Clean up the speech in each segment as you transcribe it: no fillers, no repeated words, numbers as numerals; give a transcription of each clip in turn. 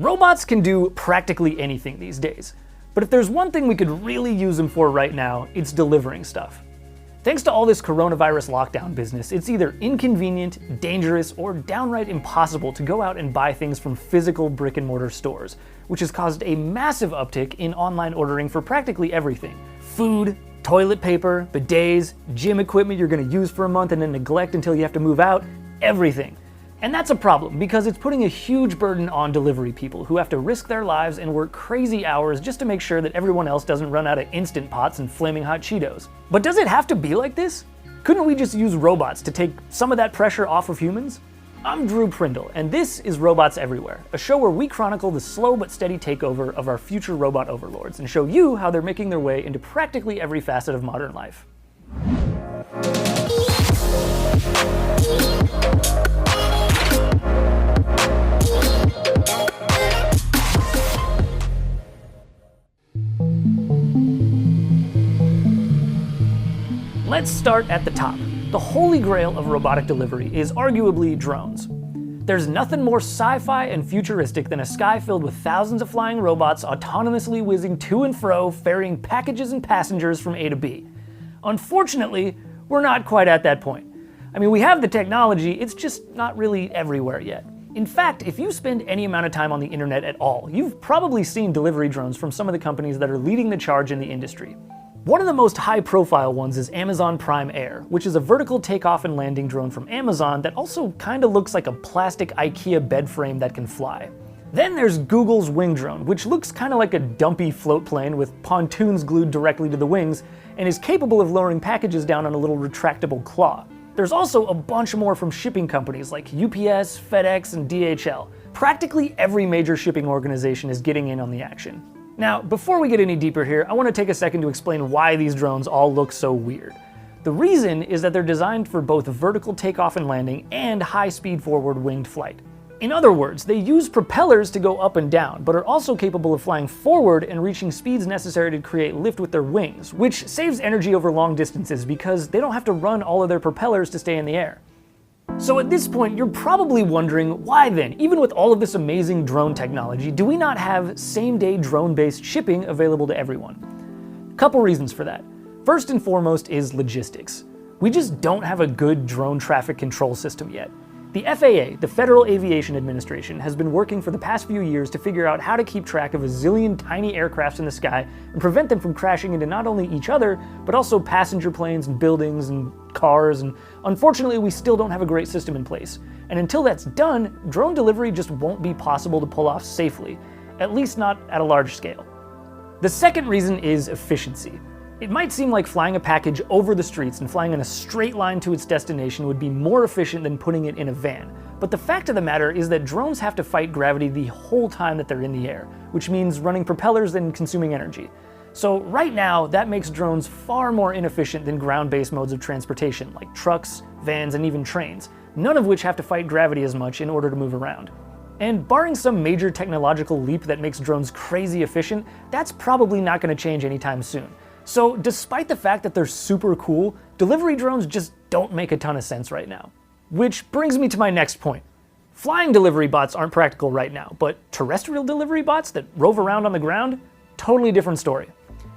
Robots can do practically anything these days, but if there's one thing we could really use them for right now, it's delivering stuff. Thanks to all this coronavirus lockdown business, it's either inconvenient, dangerous, or downright impossible to go out and buy things from physical brick-and-mortar stores, which has caused a massive uptick in online ordering for practically everything. Food, toilet paper, bidets, gym equipment you're going to use for a month and then neglect until you have to move out, everything. And that's a problem because it's putting a huge burden on delivery people who have to risk their lives and work crazy hours just to make sure that everyone else doesn't run out of Instant Pots and Flaming Hot Cheetos. But does it have to be like this? Couldn't we just use robots to take some of that pressure off of humans? I'm Drew Prindle, and this is Robots Everywhere, a show where we chronicle the slow but steady takeover of our future robot overlords and show you how they're making their way into practically every facet of modern life. Let's start at the top. The holy grail of robotic delivery is arguably drones. There's nothing more sci-fi and futuristic than a sky filled with thousands of flying robots autonomously whizzing to and fro, ferrying packages and passengers from A to B. Unfortunately, we're not quite at that point. I mean, we have the technology, it's just not really everywhere yet. In fact, if you spend any amount of time on the internet at all, you've probably seen delivery drones from some of the companies that are leading the charge in the industry. One of the most high-profile ones is Amazon Prime Air, which is a vertical takeoff and landing drone from Amazon that also kinda looks like a plastic IKEA bed frame that can fly. Then there's Google's Wing Drone, which looks kinda like a dumpy float plane with pontoons glued directly to the wings and is capable of lowering packages down on a little retractable claw. There's also a bunch more from shipping companies like UPS, FedEx, and DHL. Practically every major shipping organization is getting in on the action. Now, before we get any deeper here, I want to take a second to explain why these drones all look so weird. The reason is that they're designed for both vertical takeoff and landing and high-speed forward winged flight. In other words, they use propellers to go up and down, but are also capable of flying forward and reaching speeds necessary to create lift with their wings, which saves energy over long distances because they don't have to run all of their propellers to stay in the air. So at this point, you're probably wondering, why then, even with all of this amazing drone technology, do we not have same-day drone-based shipping available to everyone? Couple reasons for that. First and foremost is logistics. We just don't have a good drone traffic control system yet. The FAA, the Federal Aviation Administration, has been working for the past few years to figure out how to keep track of a zillion tiny aircrafts in the sky and prevent them from crashing into not only each other, but also passenger planes and buildings and cars, and unfortunately we still don't have a great system in place. And until that's done, drone delivery just won't be possible to pull off safely, at least not at a large scale. The second reason is efficiency. It might seem like flying a package over the streets and flying in a straight line to its destination would be more efficient than putting it in a van. But the fact of the matter is that drones have to fight gravity the whole time that they're in the air, which means running propellers and consuming energy. So right now, that makes drones far more inefficient than ground-based modes of transportation, like trucks, vans, and even trains, none of which have to fight gravity as much in order to move around. And barring some major technological leap that makes drones crazy efficient, that's probably not going to change anytime soon. So despite the fact that they're super cool, delivery drones just don't make a ton of sense right now. Which brings me to my next point. Flying delivery bots aren't practical right now, but terrestrial delivery bots that rove around on the ground? Totally different story.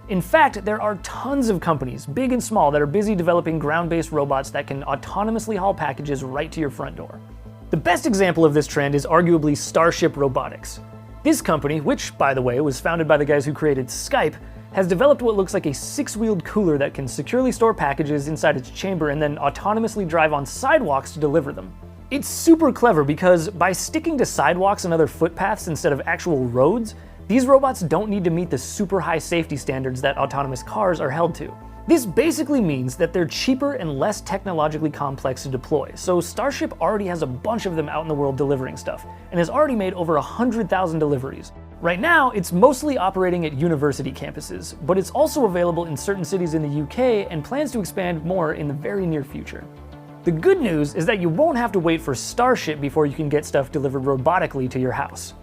In fact, there are tons of companies, big and small, that are busy developing ground-based robots that can autonomously haul packages right to your front door. The best example of this trend is arguably Starship Robotics. This company, which, by the way, was founded by the guys who created Skype, has developed what looks like a 6-wheeled cooler that can securely store packages inside its chamber and then autonomously drive on sidewalks to deliver them. It's super clever because by sticking to sidewalks and other footpaths instead of actual roads, these robots don't need to meet the super high safety standards that autonomous cars are held to. This basically means that they're cheaper and less technologically complex to deploy, so Starship already has a bunch of them out in the world delivering stuff, and has already made over 100,000 deliveries. Right now, it's mostly operating at university campuses, but it's also available in certain cities in the UK and plans to expand more in the very near future. The good news is that you won't have to wait for Starship before you can get stuff delivered robotically to your house.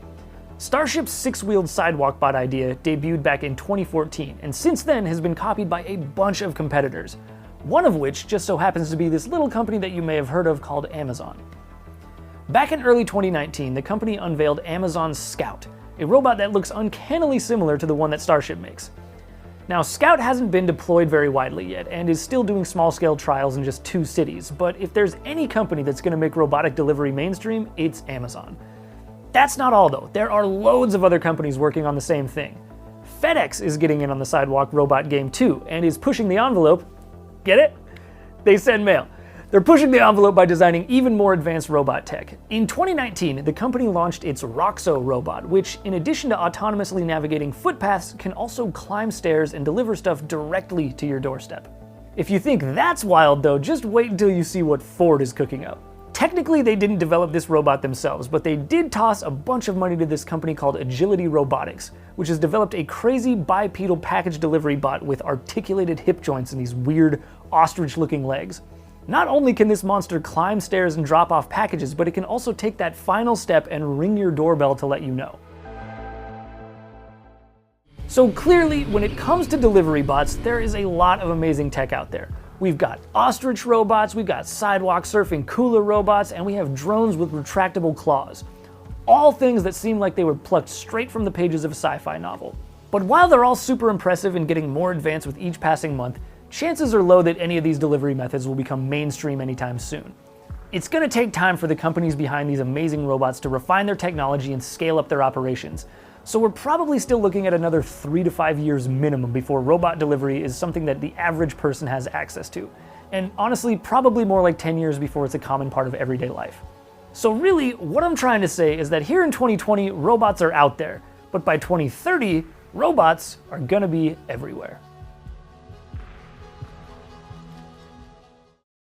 Starship's 6-wheeled sidewalk bot idea debuted back in 2014, and since then has been copied by a bunch of competitors, one of which just so happens to be this little company that you may have heard of called Amazon. Back in early 2019, the company unveiled Amazon Scout, a robot that looks uncannily similar to the one that Starship makes. Now, Scout hasn't been deployed very widely yet, and is still doing small-scale trials in just 2 cities, but if there's any company that's going to make robotic delivery mainstream, it's Amazon. That's not all though, there are loads of other companies working on the same thing. FedEx is getting in on the sidewalk robot game too, and is pushing the envelope. Get it? They send mail. They're pushing the envelope by designing even more advanced robot tech. In 2019, the company launched its Roxo robot, which, in addition to autonomously navigating footpaths, can also climb stairs and deliver stuff directly to your doorstep. If you think that's wild though, just wait until you see what Ford is cooking up. Technically, they didn't develop this robot themselves, but they did toss a bunch of money to this company called Agility Robotics, which has developed a crazy bipedal package delivery bot with articulated hip joints and these weird ostrich-looking legs. Not only can this monster climb stairs and drop off packages, but it can also take that final step and ring your doorbell to let you know. So clearly, when it comes to delivery bots, there is a lot of amazing tech out there. We've got ostrich robots, we've got sidewalk surfing cooler robots, and we have drones with retractable claws. All things that seem like they were plucked straight from the pages of a sci-fi novel. But while they're all super impressive and getting more advanced with each passing month, chances are low that any of these delivery methods will become mainstream anytime soon. It's going to take time for the companies behind these amazing robots to refine their technology and scale up their operations. So we're probably still looking at another 3 to 5 years minimum before robot delivery is something that the average person has access to. And honestly, probably more like 10 years before it's a common part of everyday life. So really, what I'm trying to say is that here in 2020, robots are out there, but by 2030, robots are gonna be everywhere.